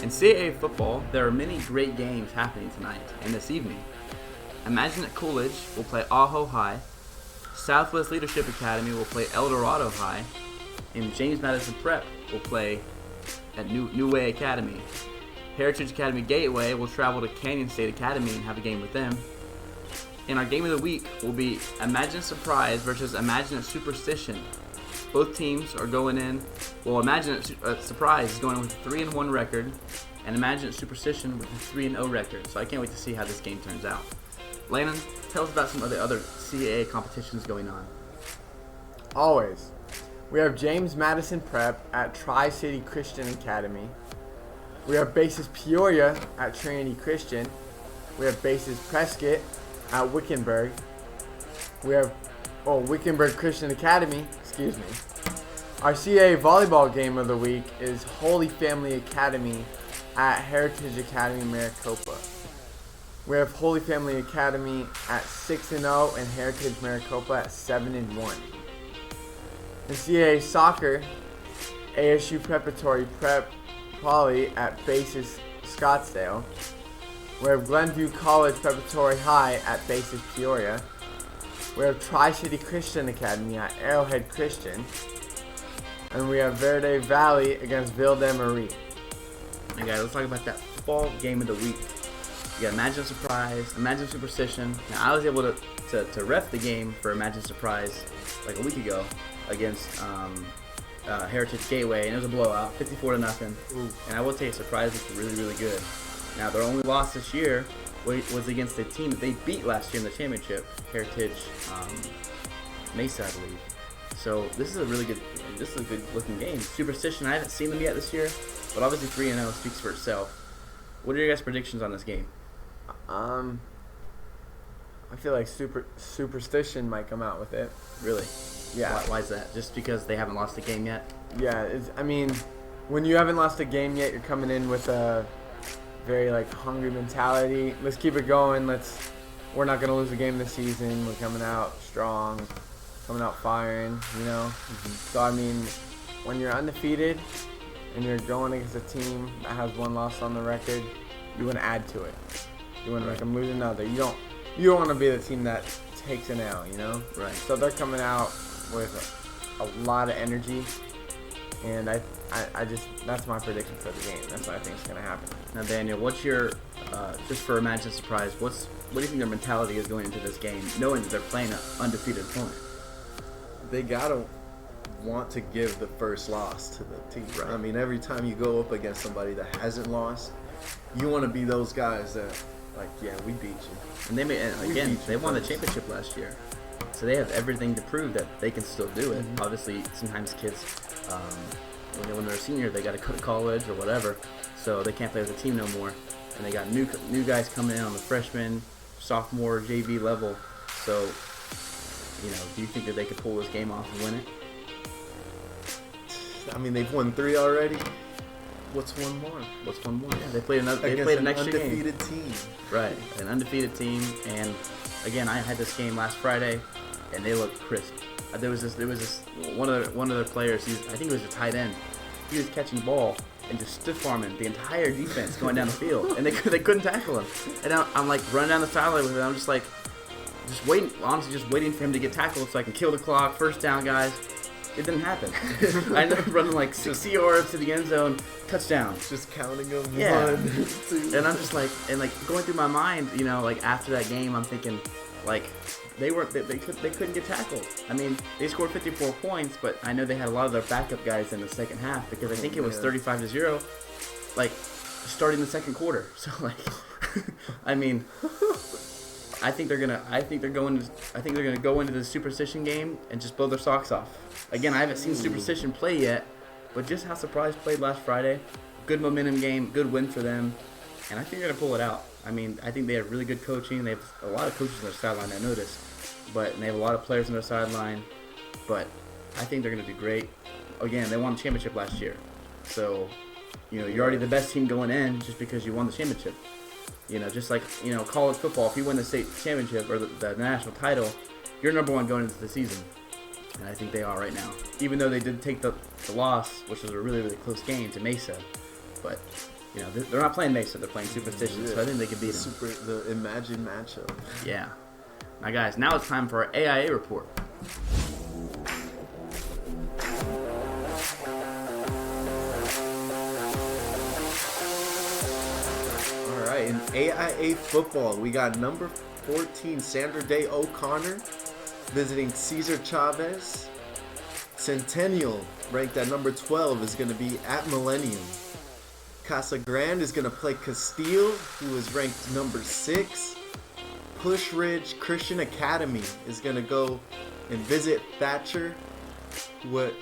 In CAA football, there are many great games happening tonight and this evening. Imagine at Coolidge will play Aho High, Southwest Leadership Academy will play El Dorado High, and James Madison Prep will play at New Way Academy. Heritage Academy Gateway will travel to Canyon State Academy and have a game with them. And our game of the week will be Imagine Surprise versus Imagine Superstition. Both teams are going in. Well, Imagine Surprise is going in with a 3-1 record, and Imagine Superstition with a 3-0 record. So I can't wait to see how this game turns out. Landon, tell us about some of the other CAA competitions going on. Always. We have James Madison Prep at Tri-City Christian Academy. We have Bases Peoria at Trinity Christian. We have Bases Prescott at Wickenburg. We have Wickenburg Christian Academy, excuse me. Our CAA volleyball game of the week is Holy Family Academy at Heritage Academy Maricopa. We have Holy Family Academy at 6-0 and Heritage Maricopa at 7-1. In CAA soccer, ASU Preparatory Prep Poly at Bases Scottsdale. We have Glenview College Preparatory High at Bases Peoria. We have Tri-City Christian Academy at Arrowhead Christian. And we have Verde Valley against Ville de Marie. Okay, guys, let's talk about that football game of the week. You got Imagine Surprise, Imagine Superstition. Now, I was able to ref the game for Imagine Surprise like a week ago against Heritage Gateway, and it was a blowout, 54-0. And I will tell you, Surprise looked really, really good. Now, their only loss this year was against a team that they beat last year in the championship, Heritage Mesa, I believe. So this is a good looking game. Superstition, I haven't seen them yet this year, but obviously 3-0 speaks for itself. What are your guys' predictions on this game? I feel like Superstition might come out with it. Really? Yeah. Why is that? Just because they haven't lost a game yet? Yeah, when you haven't lost a game yet, you're coming in with a very hungry mentality. Let's keep it going. We're not gonna lose a game this season. We're coming out strong, coming out firing. So when you're undefeated and you're going against a team that has one loss on the record, you want to add to it. You want to make them lose another. You don't want to be the team that takes an L. Right. So they're coming out with a lot of energy, and that's my prediction for the game. That's what I think is going to happen. Now, Daniel, what's your just for Imagine Surprise? What do you think their mentality is going into this game, knowing that they're playing an undefeated opponent? They gotta want to give the first loss to the team. Right. Every time you go up against somebody that hasn't lost, you want to be those guys that, we beat you. And they won the championship last year, so they have everything to prove that they can still do it. Mm-hmm. Obviously, sometimes kids, when they're a senior, they got to go to college or whatever, so they can't play with the team no more. And they got new guys coming in on the freshman, sophomore, JV level. So, do you think that they could pull this game off and win it? They've won 3 already. What's one more? Yeah, they played another. They Against played an an extra game. undefeated team. Right, an undefeated team, and again, I had this game last Friday, and they looked crisp. There was this one of their players. I think it was a tight end. He was catching the ball and just stiff arming the entire defense going down the field, and they couldn't tackle him. And I'm running down the sideline with him. I'm just waiting for him to get tackled so I can kill the clock. First down, guys. It didn't happen. I ended up running 60 yards to the end zone, touchdown. Just counting them. Yeah. 1, 2. And I'm just going through my mind, after that game, I'm thinking, they couldn't get tackled. They scored 54 points, but I know they had a lot of their backup guys in the second half because I think it was 35-0, starting the second quarter. So I think they're going to go into the Superstition game and just blow their socks off. Again, I haven't seen Superstition play yet, but just how Surprise played last Friday, good momentum game, good win for them, and I think they're going to pull it out. I think they have really good coaching. They have a lot of coaches on their sideline, I noticed, and they have a lot of players on their sideline, but I think they're going to do great. Again, they won the championship last year, so you're already the best team going in just because you won the championship. Just like college football, if you win the state championship or the national title, you're number one going into the season. And I think they are right now. Even though they did take the loss, which was a really, really close game to Mesa. But, You know, they're not playing Mesa, they're playing Superstition, so I think they could beat them. The imagined matchup. Yeah. Now, guys, now it's time for our AIA report. All right, in AIA football, we got number 14, Sandra Day O'Connor, visiting Cesar Chavez. Centennial, ranked at number 12, is going to be at Millennium. Casa Grande is going to play Castile, who is ranked number 6. Push Ridge Christian Academy is going to go and visit Thatcher,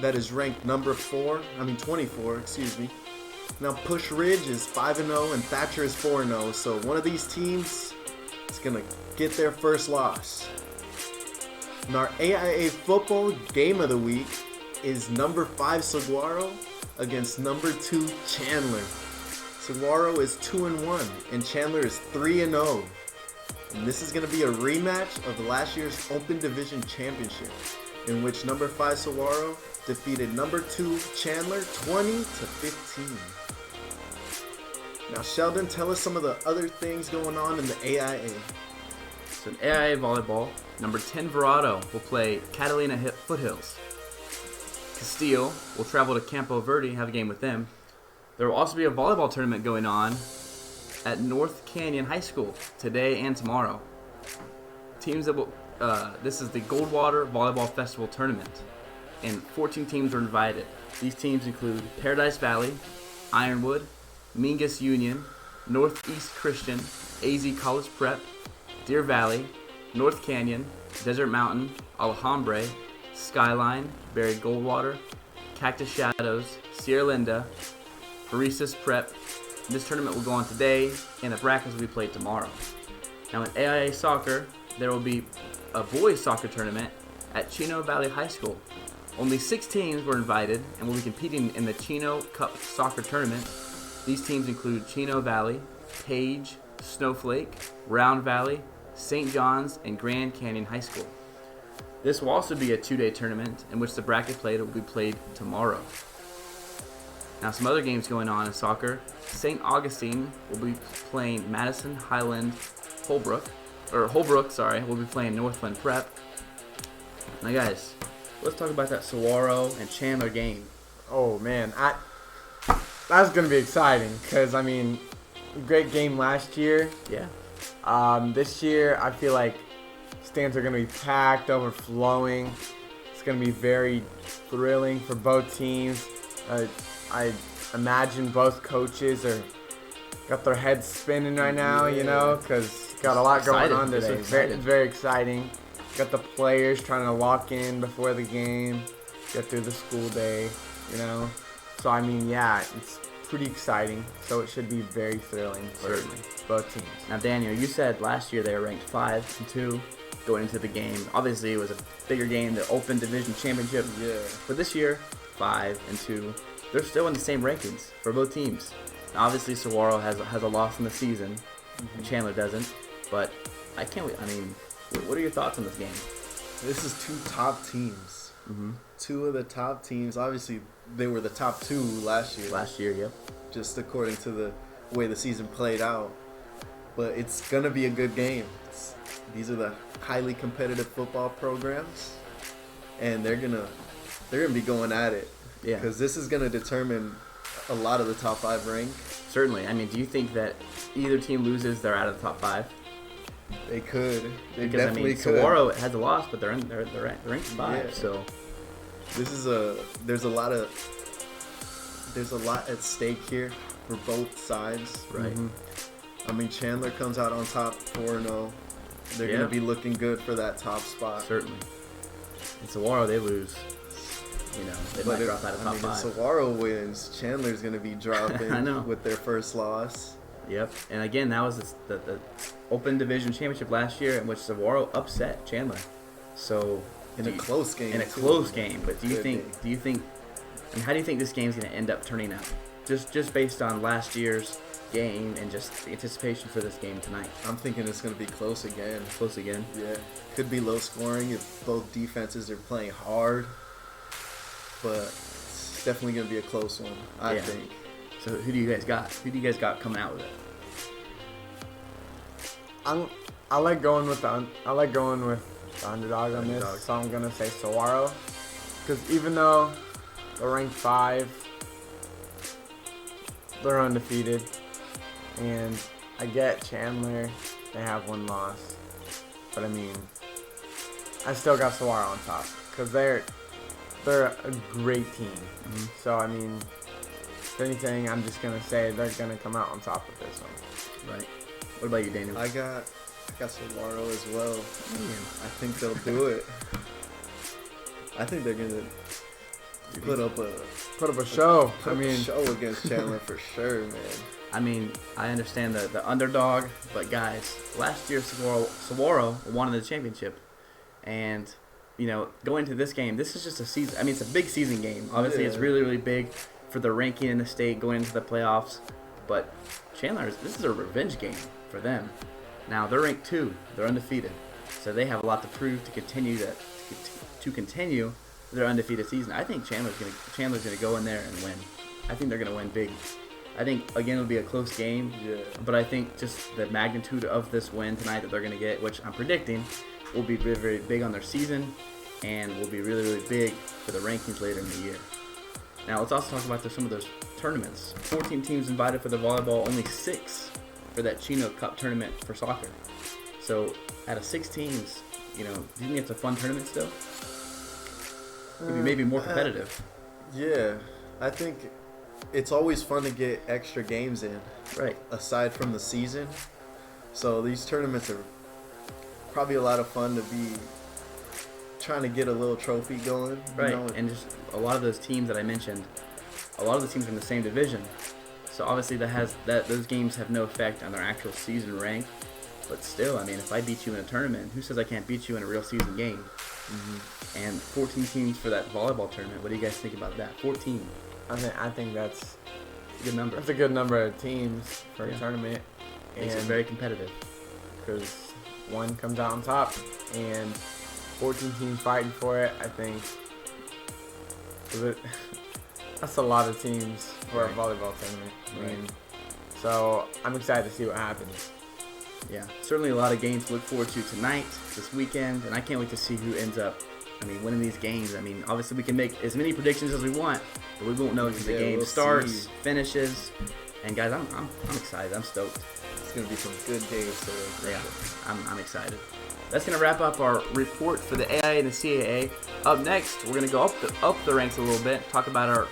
that is ranked number 24, excuse me. Now Push Ridge is 5-0 and Thatcher is 4-0, so one of these teams is going to get their first loss. And our AIA football game of the week is number 5 Saguaro against number 2 Chandler. Saguaro is 2-1 and Chandler is 3-0. And this is going to be a rematch of last year's Open Division Championship, in which number 5 Saguaro defeated number 2 Chandler 20-15. Now Sheldon, tell us some of the other things going on in the AIA. So in AIA volleyball, number 10 Verado will play Catalina Foothills. Castile will travel to Campo Verde, have a game with them. There will also be a volleyball tournament going on at North Canyon High School today and tomorrow. Teams that will, this is the Goldwater Volleyball Festival Tournament, and 14 teams are invited. These teams include Paradise Valley, Ironwood, Mingus Union, Northeast Christian, AZ College Prep, Deer Valley, North Canyon, Desert Mountain, Alhambra, Skyline, Barry Goldwater, Cactus Shadows, Sierra Linda, Baristas Prep. This tournament will go on today, and the brackets will be played tomorrow. Now in AIA soccer, there will be a boys soccer tournament at Chino Valley High School. Only 6 teams were invited and will be competing in the Chino Cup Soccer Tournament. These teams include Chino Valley, Page, Snowflake, Round Valley, St. John's, and Grand Canyon High School. This will also be a 2-day tournament in which the bracket play will be played tomorrow. Now some other games going on in soccer. St. Augustine will be playing Madison Highland Holbrook, will be playing Northland Prep. Now guys, let's talk about that Saguaro and Chandler game. Oh man, that's gonna be exciting because I mean, great game last year. Yeah. This year I feel like stands are gonna be packed, overflowing. It's gonna be very thrilling for both teams. I imagine both coaches got their heads spinning right now, you know, because got a lot going on today. Very, very exciting. Got the players trying to lock in before the game, get through the school day, you know. So I mean, yeah, it's pretty exciting. So it should be very thrilling for both teams. Now, Daniel, you said last year they were ranked 5-2 going into the game. Obviously, it was a bigger game, the Open Division Championship. Yeah. But this year, 5-2. They're still in the same rankings for both teams. Now, obviously, Saguaro has a loss in the season, and Chandler doesn't. But I can't wait. I mean, what are your thoughts on this game? This is 2 top teams. 2 of the top teams. Obviously, they were the top 2 last year. Last year, yep. Just according to the way the season played out. But it's going to be a good game. These are the highly competitive football programs, and they're gonna be going at it. Yeah. Because this is going to determine a lot of the top 5 rank. Certainly. I mean, do you think that either team loses, they're out of the top 5? They could. They Because, definitely could. Saguaro has a loss, but they're ranked 5. Yeah. So this is there's a lot at stake here for both sides. right. I mean, Chandler comes out on top 4-0. They're going to be looking good for that top spot. Certainly. And Saguaro, they lose. You know, they might drop out of top 5. If Saguaro wins, Chandler's going to be dropping I know. with their first loss. Yep. And again, that was the Open Division Championship last year in which Saguaro upset Chandler. So In a close game. But do you think and how do you think this game's going to end up turning out? Just based on last year's game and just the anticipation for this game tonight. I'm thinking it's going to be close again. Close again. Yeah. Could be low scoring if both defenses are playing hard. But it's definitely going to be a close one, I think. So who do you guys got? Who do you guys got coming out with it? I like going with the underdog on Underdog. this, so I'm gonna say Saguaro, because even though they're ranked 5, they're undefeated, and I get Chandler, they have 1 loss, but I mean, I still got Saguaro on top, because they're a great team. Mm-hmm. So I mean, if anything, I'm just gonna say they're gonna come out on top with this one. Right. What about you, Daniel? I got Saguaro as well. I think they'll do it. I think they're gonna put up a show. show against Chandler for sure, man. I mean, I understand the underdog, but guys, last year Saguaro won the championship, and you know, going to this game, this is just a season. I mean, it's a big season game. Obviously, it's really, really big for the ranking in the state going into the playoffs. But Chandler, this is a revenge game for them. Now they're ranked 2, they're undefeated, so they have a lot to prove to continue their undefeated season. I think Chandler's gonna go in there and win. I think they're gonna win big. I think again it'll be a close game. Yeah. But I think just the magnitude of this win tonight that they're gonna get, which I'm predicting, will be very, very big on their season, and will be really, really big for the rankings later in the year. Now let's also talk about some of those tournaments. 14 teams invited for the volleyball, only 6 for that Chino Cup Tournament for soccer. So out of 6 teams, you know, do you think it's a fun tournament still? Maybe more competitive. Yeah, I think it's always fun to get extra games in, Right. aside from the season. So these tournaments are probably a lot of fun to be trying to get a little trophy going. Right. You know? And just a lot of those teams that I mentioned, a lot of the teams are in the same division. So obviously those games have no effect on their actual season rank. But still, I mean, if I beat you in a tournament, who says I can't beat you in a real season game? Mm-hmm. And 14 teams for that volleyball tournament. What do you guys think about that? 14. I think that's A good number. That's a good number of teams for a tournament. Makes it very competitive. Because one comes out on top and 14 teams fighting for it, I think. That's a lot of teams for a volleyball tournament. I mean, so I'm excited to see what happens. Yeah, certainly a lot of games to look forward to tonight, this weekend, and I can't wait to see who ends up, winning these games. Obviously we can make as many predictions as we want, but we won't know until the game starts, finishes, and guys, I'm excited. I'm stoked. It's gonna be some good games today. Yeah, I'm excited. That's gonna wrap up our report for the AIA and the CAA. Up next, we're gonna go up the ranks a little bit, talk about our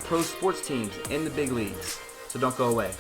pro sports teams in the big leagues. So don't go away.